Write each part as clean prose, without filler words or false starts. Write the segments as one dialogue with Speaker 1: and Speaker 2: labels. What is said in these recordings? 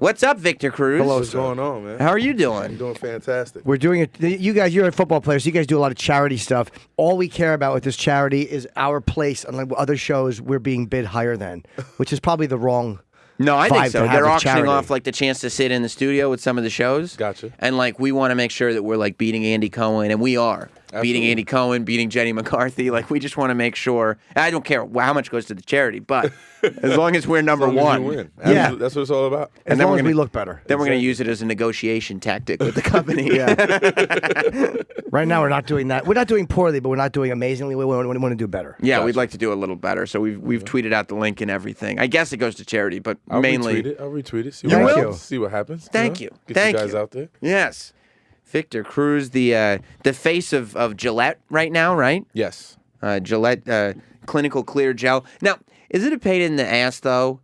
Speaker 1: What's up, Victor Cruz?
Speaker 2: Hello,
Speaker 3: What's going on, man?
Speaker 1: How are you
Speaker 3: I'm
Speaker 1: doing?
Speaker 3: doing fantastic.
Speaker 2: We're doing it. You guys, you're football players. So you guys do a lot of charity stuff. All we care about with this charity is our place. Unlike other shows, we're being bid higher than, which is probably the wrong.
Speaker 1: No, I think
Speaker 2: vibe
Speaker 1: so.
Speaker 2: to have
Speaker 1: They're
Speaker 2: with
Speaker 1: auctioning
Speaker 2: charity.
Speaker 1: off like the chance to sit in the studio with some of the shows.
Speaker 3: Gotcha.
Speaker 1: And like we want to make sure that we're like beating Andy Cohen, and we are beating
Speaker 3: Absolutely.
Speaker 1: Andy Cohen, beating Jenny McCarthy. Like we just want to make sure. I don't care how much goes to the charity, but as long as we're number
Speaker 3: As long as
Speaker 1: one,
Speaker 3: you win.
Speaker 2: Yeah.
Speaker 3: Absolutely. That's what it's all about.
Speaker 2: As
Speaker 1: then
Speaker 2: long
Speaker 1: we're
Speaker 2: as
Speaker 1: gonna-
Speaker 2: we look better.
Speaker 1: then we're going to use it as a negotiation tactic with the company.
Speaker 2: Right now, we're not doing that. We're not doing poorly, but we're not doing amazingly. We want to do better.
Speaker 1: Yeah, we'd like to do a little better. So we've tweeted out the link and everything. I guess it goes to charity, but
Speaker 3: I'll
Speaker 1: mainly.
Speaker 3: retweet it. I'll retweet it. See
Speaker 2: You
Speaker 3: what
Speaker 2: will?
Speaker 3: happens. See what happens.
Speaker 1: Thank you.
Speaker 3: Get
Speaker 1: Thank
Speaker 3: you guys
Speaker 1: you.
Speaker 3: out there.
Speaker 1: Yes. Victor Cruz, the face of Gillette right now, right?
Speaker 3: Yes.
Speaker 1: Gillette Clinical Clear Gel. Now, is it a pain in the ass, though,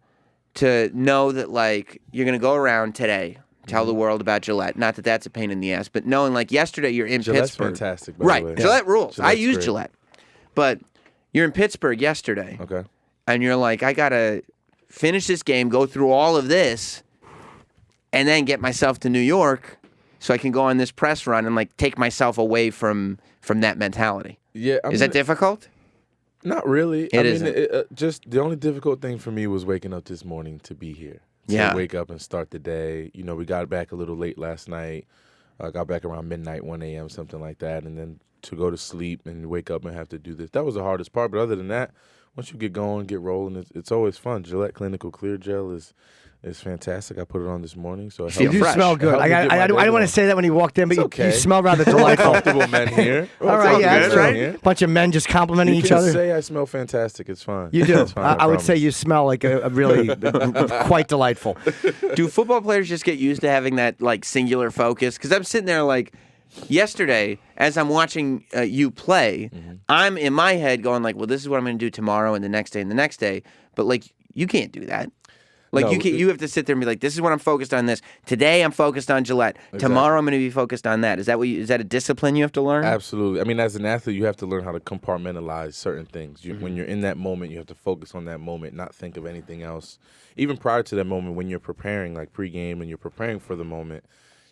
Speaker 1: to know that, like, you're going to go around today, tell the world about Gillette? Not that that's a pain in the ass, but knowing, like, yesterday you're in
Speaker 3: Gillette's
Speaker 1: Pittsburgh.
Speaker 3: fantastic, by
Speaker 1: Right.
Speaker 3: the way.
Speaker 1: Gillette rules. I
Speaker 3: Gillette's
Speaker 1: use
Speaker 3: great.
Speaker 1: Gillette. But you're in Pittsburgh yesterday,
Speaker 3: Okay.
Speaker 1: and you're like, I got to finish this game, go through all of this, and then get myself to New York so I can go on this press run and, like, take myself away from that mentality.
Speaker 3: Yeah.
Speaker 1: Is that difficult?
Speaker 3: Not really.
Speaker 1: It isn't.
Speaker 3: Just the only difficult thing for me was waking up this morning to be here. To
Speaker 1: Yeah.
Speaker 3: wake up and start the day. You know, we got back a little late last night. Got back around midnight, 1 a.m., something like that. And then to go to sleep and wake up and have to do this. That was the hardest part. But other than that, once you get going, get rolling, it's always fun. Gillette Clinical Clear Gel is fantastic. I put it on this morning. So it
Speaker 1: Feel
Speaker 2: You do
Speaker 3: helps-
Speaker 1: fresh.
Speaker 2: smell good.
Speaker 3: Help me get my
Speaker 2: I
Speaker 3: day
Speaker 2: didn't want
Speaker 3: going.
Speaker 2: to say that when you walked in, but
Speaker 3: It's
Speaker 2: you
Speaker 3: okay.
Speaker 2: smell rather delightful.
Speaker 3: Comfortable men here.
Speaker 2: All right, yeah,
Speaker 1: good,
Speaker 2: that's
Speaker 1: right?
Speaker 2: right. Bunch of men just complimenting
Speaker 3: You
Speaker 2: each
Speaker 3: can
Speaker 2: other.
Speaker 3: say I smell fantastic. It's fine.
Speaker 2: You do.
Speaker 3: It's fine,
Speaker 2: I would say
Speaker 3: promise.
Speaker 2: you smell like a really quite delightful.
Speaker 1: Do football players just get used to having that like singular focus? Because I'm sitting there like yesterday as I'm watching you play, I'm in my head going like, well, this is what I'm going to do tomorrow and the next day and the next day. But like, you can't do that. Like
Speaker 3: No,
Speaker 1: you have to sit there and be like, this is what I'm focused on. This today I'm focused on Gillette. Tomorrow I'm going to be focused on that. Is that is that a discipline you have to learn?
Speaker 3: Absolutely. I mean, as an athlete, you have to learn how to compartmentalize certain things. When you're in that moment, you have to focus on that moment, not think of anything else. Even prior to that moment, when you're preparing, like pregame, and you're preparing for the moment,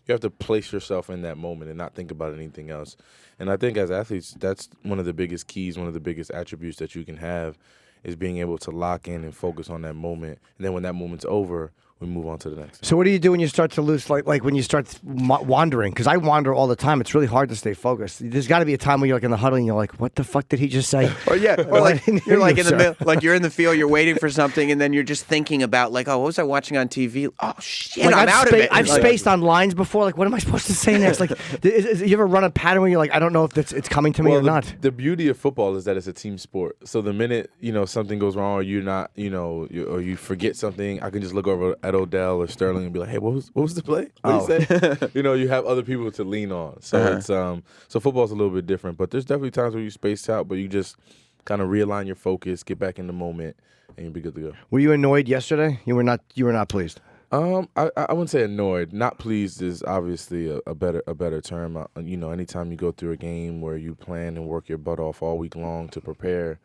Speaker 3: you have to place yourself in that moment and not think about anything else. And I think as athletes, that's one of the biggest keys, one of the biggest attributes that you can have is being able to lock in and focus on that moment. And then when that moment's over, we move on to the next.
Speaker 2: So what do you do when you start to lose, like when you start wandering? Because I wander all the time. It's really hard to stay focused. There's got to be a time where you're like in the huddle and you're like, what the fuck did he just say?
Speaker 1: Or
Speaker 2: Well, I
Speaker 1: like
Speaker 2: didn't
Speaker 1: you're
Speaker 2: hear
Speaker 1: like
Speaker 2: you,
Speaker 1: in the
Speaker 2: sir.
Speaker 1: middle, like you're in the field, you're waiting for something, and then you're just thinking about like, oh, what was I watching on TV? Oh shit,
Speaker 2: Like,
Speaker 1: I'm out of it.
Speaker 2: I've
Speaker 1: Like-
Speaker 2: spaced on lines before. Like, what am I supposed to say next? Like, you ever run a pattern where you're like, I don't know if it's coming to me or not?
Speaker 3: The beauty of football is that it's a team sport. So the minute something goes wrong, or you're not, or you forget something, I can just look over at Odell or Sterling and be like, "Hey, what was the play? What did he say?" You have other people to lean on. So it's so football's a little bit different. But there's definitely times where you space out, but you just kind of realign your focus, get back in the moment, and you'll be good to go.
Speaker 2: Were you annoyed yesterday? You were not pleased.
Speaker 3: I wouldn't say annoyed. Not pleased is obviously a better term. Anytime you go through a game where you plan and work your butt off all week long to prepare,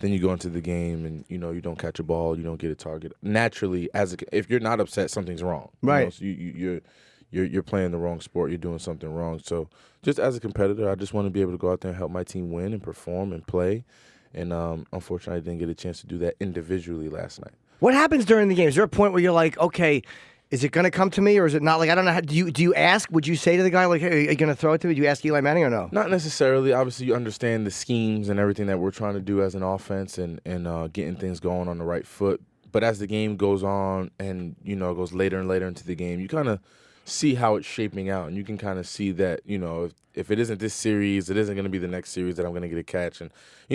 Speaker 3: then you go into the game and you don't catch a ball, you don't get a target. Naturally, if you're not upset, something's wrong.
Speaker 2: Right.
Speaker 3: So you're playing the wrong sport. You're doing something wrong. So just as a competitor, I just want to be able to go out there and help my team win and perform and play. And unfortunately, I didn't get a chance to do that individually last night.
Speaker 2: What happens during the game? Is there a point where you're like, okay, is it going to come to me or is it not? Like, I don't know. Do you ask? Would you say to the guy, like, hey, are you going to throw it to me? Do you ask Eli Manning or no?
Speaker 3: Not necessarily. Obviously, you understand the schemes and everything that we're trying to do as an offense and getting things going on the right foot. But as the game goes on and, goes later and later into the game, you kind of see how it's shaping out. And you can kind of see that, if it isn't this series, it isn't going to be the next series that I'm going to get a catch and,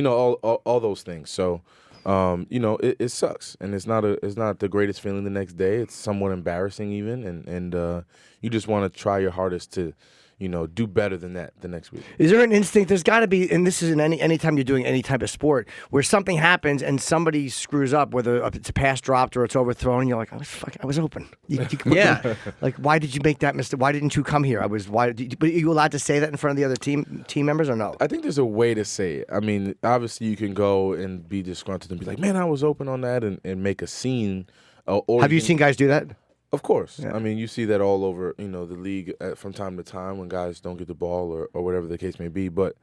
Speaker 3: all those things. So, it sucks. And it's not the greatest feeling the next day. It's somewhat embarrassing even. And you just want to try your hardest to, do better than that the next week.
Speaker 2: Is there an instinct? There's got to be, and this is in any time you're doing any type of sport, where something happens and somebody screws up, whether it's a pass dropped or it's overthrown, and you're like, I was open.
Speaker 1: Yeah.
Speaker 2: Like, why did you make that mistake? Why didn't you come here? But are you allowed to say that in front of the other team members or no?
Speaker 3: I think there's a way to say it. I mean, obviously you can go and be disgruntled and be like, man, I was open on that and make a scene. Or
Speaker 2: Have you seen guys do that?
Speaker 3: Of course.
Speaker 2: Yeah.
Speaker 3: I mean, you see that all over, the league from time to time when guys don't get the ball or whatever the case may be. But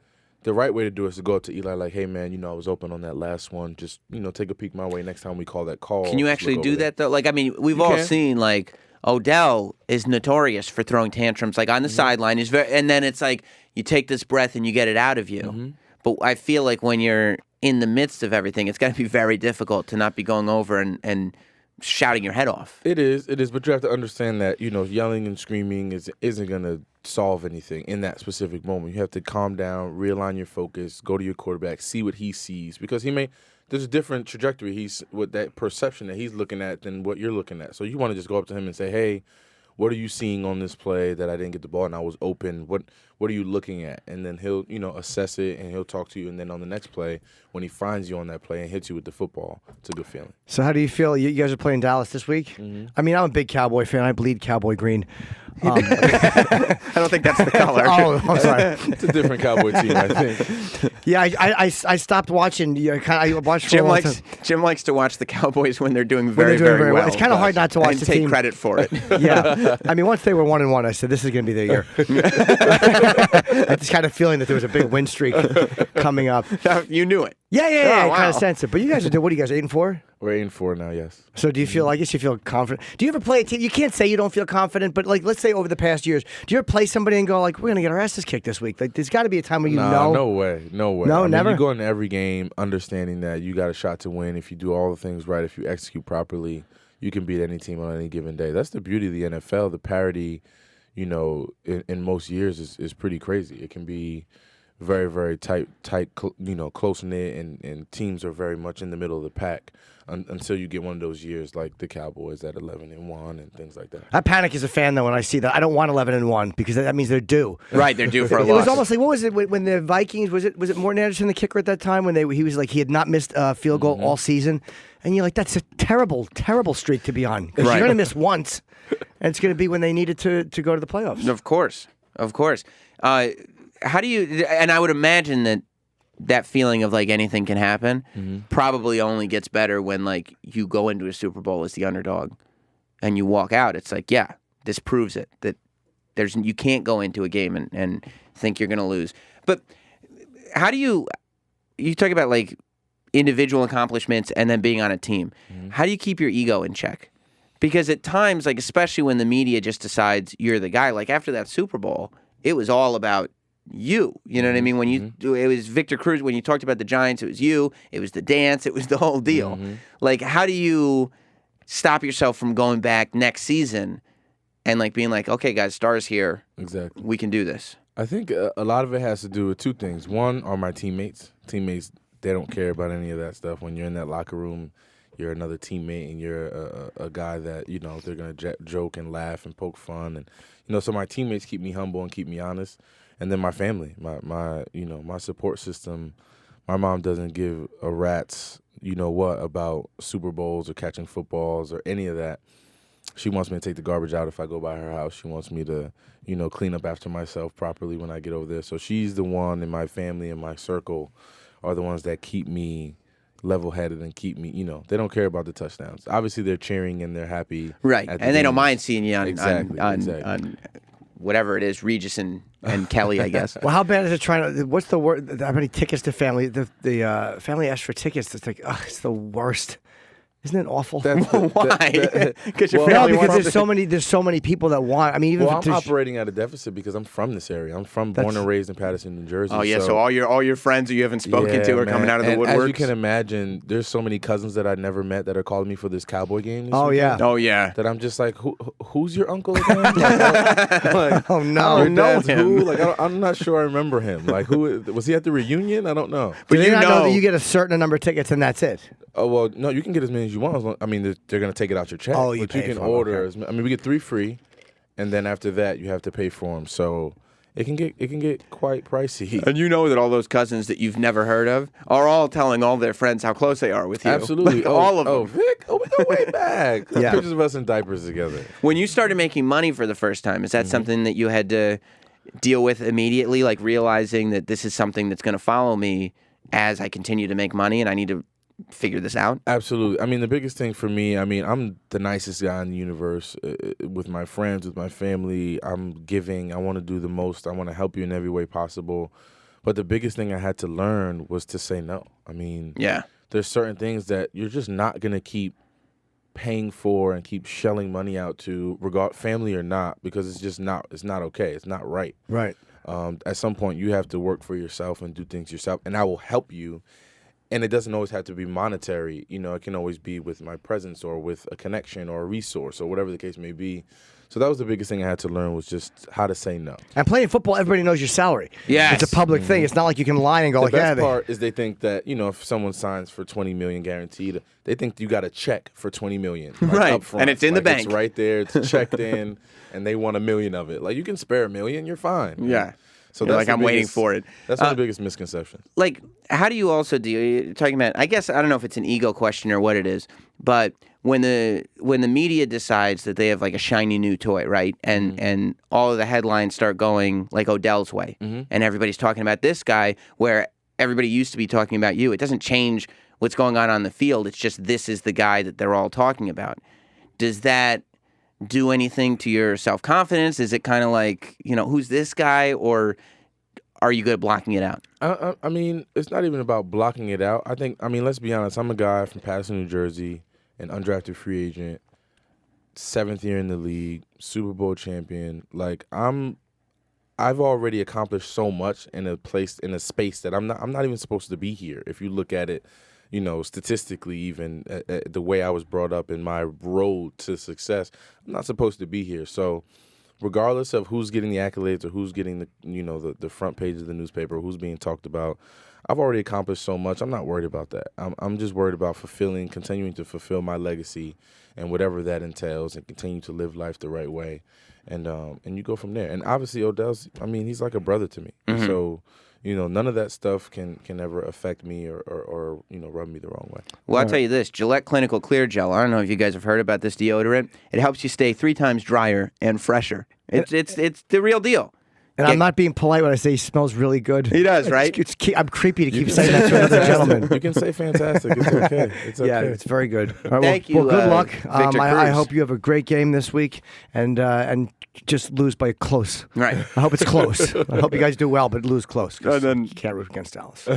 Speaker 3: the right way to do it is to go up to Eli like, hey, man, I was open on that last one. Just, take a peek my way next time we call that call.
Speaker 1: Can you
Speaker 3: Just
Speaker 1: actually
Speaker 3: look
Speaker 1: do
Speaker 3: over
Speaker 1: that, though? Like, I mean, we've
Speaker 3: You
Speaker 1: all
Speaker 3: can.
Speaker 1: seen, like, Odell is notorious for throwing tantrums, like, on the sideline. And then it's like you take this breath and you get it out of you. But I feel like when you're in the midst of everything, it's got to be very difficult to not be going over and shouting your head off.
Speaker 3: It is, but you have to understand that, yelling and screaming isn't going to solve anything in that specific moment. You have to calm down, realign your focus, go to your quarterback, see what he sees, because there's a different trajectory with that perception that he's looking at than what you're looking at. So you want to just go up to him and say, hey, what are you seeing on this play that I didn't get the ball and I was open? What are you looking at? And then he'll, assess it and he'll talk to you. And then on the next play, when he finds you on that play and hits you with the football, it's a good feeling.
Speaker 2: So how do you feel? You guys are playing Dallas this week? I mean, I'm a big Cowboy fan. I bleed Cowboy green.
Speaker 1: I don't think that's the color.
Speaker 2: Oh, I'm sorry.
Speaker 3: It's a different Cowboy team, I think.
Speaker 2: Yeah, I stopped watching. I watched for a long time.
Speaker 1: Jim likes to watch the Cowboys when they're doing
Speaker 2: they're
Speaker 1: very,
Speaker 2: doing
Speaker 1: very well.
Speaker 2: It's kind of hard not to watch
Speaker 1: and
Speaker 2: the
Speaker 1: take
Speaker 2: team.
Speaker 1: credit for it.
Speaker 2: Yeah. I mean, once they were 1-1, I said, this is going to be their year. I just had a feeling that there was a big win streak coming up.
Speaker 1: You knew it.
Speaker 2: Yeah.
Speaker 1: Oh,
Speaker 2: I
Speaker 1: wow.
Speaker 2: kind of sensed it. But you guys are, what are you guys, 8-4?
Speaker 3: We're 8-4 now, yes.
Speaker 2: So do you feel, I guess you feel confident. Do you ever play a team? You can't say you don't feel confident, but like, let's say over the past years, do you ever play somebody and go like, we're going to get our asses kicked this week? Like, there's got to be a time where you know.
Speaker 3: No way.
Speaker 2: No,
Speaker 3: I mean,
Speaker 2: never?
Speaker 3: You go into every game understanding that you got a shot to win. If you do all the things right, if you execute properly, you can beat any team on any given day. That's the beauty of the NFL. The parity, in most years is pretty crazy. It can be very, very tight, close-knit, and teams are very much in the middle of the pack until you get one of those years like the Cowboys at 11-1 and things like that.
Speaker 2: I panic as a fan, though, when I see that. I don't want 11-1 because that means they're due.
Speaker 1: Right, they're due for a
Speaker 2: It
Speaker 1: loss.
Speaker 2: was almost like, what was it when the Vikings, was it Morton Anderson, the kicker at that time, when he was like, he had not missed a field goal all season? And you're like, that's a terrible, terrible streak to be on. Because
Speaker 1: Right.
Speaker 2: you're going to miss once, and it's going to be when they needed to go to the playoffs.
Speaker 1: Of course. How do you? And I would imagine that feeling of like anything can happen probably only gets better when like you go into a Super Bowl as the underdog, and you walk out. It's like, yeah, this proves it that you can't go into a game and think you're going to lose. But how do you talk about like individual accomplishments and then being on a team? How do you keep your ego in check? Because at times, like especially when the media just decides you're the guy, like after that Super Bowl, it was all about you. You know what I mean? When it was Victor Cruz, when you talked about the Giants, it was you, it was the dance, it was the whole deal. Like, how do you stop yourself from going back next season and like being like, okay, guys, stars here.
Speaker 3: Exactly.
Speaker 1: We can do this.
Speaker 3: I think a lot of it has to do with two things. One are my teammates. Teammates, they don't care about any of that stuff. When you're in that locker room, you're another teammate, and you're a guy that, they're going to joke and laugh and poke fun. And, so my teammates keep me humble and keep me honest. And then my family, my support system. My mom doesn't give a rat's, about Super Bowls or catching footballs or any of that. She wants me to take the garbage out if I go by her house. She wants me to, clean up after myself properly when I get over there. So she's the one in my family and my circle are the ones that keep me level-headed and keep me, they don't care about the touchdowns. Obviously, they're cheering and they're happy.
Speaker 1: Right.
Speaker 3: And
Speaker 1: they don't mind seeing you on,
Speaker 3: Exactly.
Speaker 1: on whatever it is, Regis and Kelly, I guess.
Speaker 2: Well, how bad is it trying to? What's the word? How many tickets to family? The family asked for tickets. It's like, it's the worst. Isn't it awful?
Speaker 1: Why? Because your
Speaker 3: Well,
Speaker 1: family
Speaker 2: No, because
Speaker 1: wants
Speaker 2: there's so many people that want. I mean, even
Speaker 3: Well,
Speaker 2: if
Speaker 3: I'm
Speaker 2: there's-
Speaker 3: operating at a deficit because I'm from this area. I'm born and raised in Paterson, New Jersey.
Speaker 1: Oh yeah, so all your friends who you haven't spoken to are coming out of the
Speaker 3: and
Speaker 1: woodworks.
Speaker 3: as you can imagine, there's so many cousins that I never met that are calling me for this Cowboy game. this
Speaker 2: Oh,
Speaker 3: weekend,
Speaker 2: yeah.
Speaker 1: Oh yeah.
Speaker 3: that I'm just like, who's your uncle again? Like,
Speaker 2: oh no,
Speaker 3: your
Speaker 1: know
Speaker 3: dad's
Speaker 1: him.
Speaker 3: who? Like, I'm not sure I remember him. Like, who was he at the reunion? I don't know.
Speaker 2: do they
Speaker 1: you
Speaker 2: not know
Speaker 1: know-
Speaker 2: that you get a certain number of tickets and that's it?
Speaker 3: Oh well, no, you can get as many as you want. I mean, they're going to take it out your check.
Speaker 2: Oh, you
Speaker 3: but
Speaker 2: pay
Speaker 3: you can
Speaker 2: for 'em,
Speaker 3: order.
Speaker 2: okay.
Speaker 3: I mean, we get 3 free, and then after that, you have to pay for them. So it can get quite pricey.
Speaker 1: And you know that all those cousins that you've never heard of are all telling all their friends how close they are with you.
Speaker 3: Absolutely,
Speaker 1: Like, all of them.
Speaker 3: Oh, Vic, we go way back.
Speaker 2: Yeah.
Speaker 3: Pictures of us in diapers together.
Speaker 1: When you started making money for the first time, is that something that you had to deal with immediately, like realizing that this is something that's going to follow me as I continue to make money and I need to figure this out?
Speaker 3: Absolutely. I mean, the biggest thing for me, I mean, I'm the nicest guy in the universe with my friends, with my family. I'm giving. I want to do the most. I want to help you in every way possible. But the biggest thing I had to learn was to say no. I mean, there's certain things that you're just not going to keep paying for and keep shelling money out to, family or not, because it's not okay. It's not right.
Speaker 2: Right.
Speaker 3: At some point, you have to work for yourself and do things yourself, and I will help you. And it doesn't always have to be monetary. You know, it can always be with my presence or with a connection or a resource or whatever the case may be. So that was the biggest thing I had to learn, was just how to say no.
Speaker 2: And playing football, everybody knows your salary.
Speaker 1: Yeah,
Speaker 2: it's a public thing. It's not like you can lie and go
Speaker 3: the
Speaker 2: like,
Speaker 3: best part is they think that, you know, if someone signs for $20 million guaranteed, they think you got a check for $20 million, like,
Speaker 1: right?
Speaker 3: up front.
Speaker 1: And it's in the bank,
Speaker 3: it's right there. It's checked in, and they want $1 million of it. Like, you can spare $1 million, you're fine.
Speaker 1: Yeah.
Speaker 3: So
Speaker 1: You're
Speaker 3: that's
Speaker 1: like, I'm waiting for it.
Speaker 3: That's one of the biggest misconceptions.
Speaker 1: Like, how do you also deal? You're talking about, I guess, I don't know if it's an ego question or what it is, but when the media decides that they have like a shiny new toy, right, and all of the headlines start going like Odell's way, and everybody's talking about this guy, where everybody used to be talking about you. It doesn't change what's going on the field. It's just this is the guy that they're all talking about. Does that do anything to your self-confidence? Is it kind of like, you know, who's this guy, or are you good at blocking it out?
Speaker 3: I mean, it's not even about blocking it out. I mean, let's be honest. I'm a guy from Patterson, New Jersey, an undrafted free agent, 7th year in the league, Super Bowl champion. Like, I've already accomplished so much in a space that I'm not even supposed to be here. If you look at it, you know, statistically, even the way I was brought up in my road to success, I'm not supposed to be here. So regardless of who's getting the accolades or who's getting the front page of the newspaper, or who's being talked about, I've already accomplished so much. I'm not worried about that. I'm just worried about continuing to fulfill my legacy and whatever that entails, and continue to live life the right way. And you go from there. And obviously Odell's, I mean, he's like a brother to me. Mm-hmm. So, you know, none of that stuff can ever affect me or you know, rub me the wrong way.
Speaker 1: Well, I'll tell you this, Gillette Clinical Clear Gel, I don't know if you guys have heard about this deodorant. It helps you stay 3 times drier and fresher. It's the real deal.
Speaker 2: And I'm not being polite when I say he smells really good.
Speaker 1: He does, right?
Speaker 2: I'm creepy to keep saying that to another gentleman.
Speaker 3: You can say fantastic. It's okay. It's okay.
Speaker 2: Yeah, it's very good. All right,
Speaker 1: Thank you.
Speaker 2: Well, good luck.
Speaker 1: Victor Cruz.
Speaker 2: I hope you have a great game this week and just lose by close.
Speaker 1: Right.
Speaker 2: I hope it's close. I hope you guys do well, but lose close.
Speaker 1: And then
Speaker 2: you can't root against Dallas.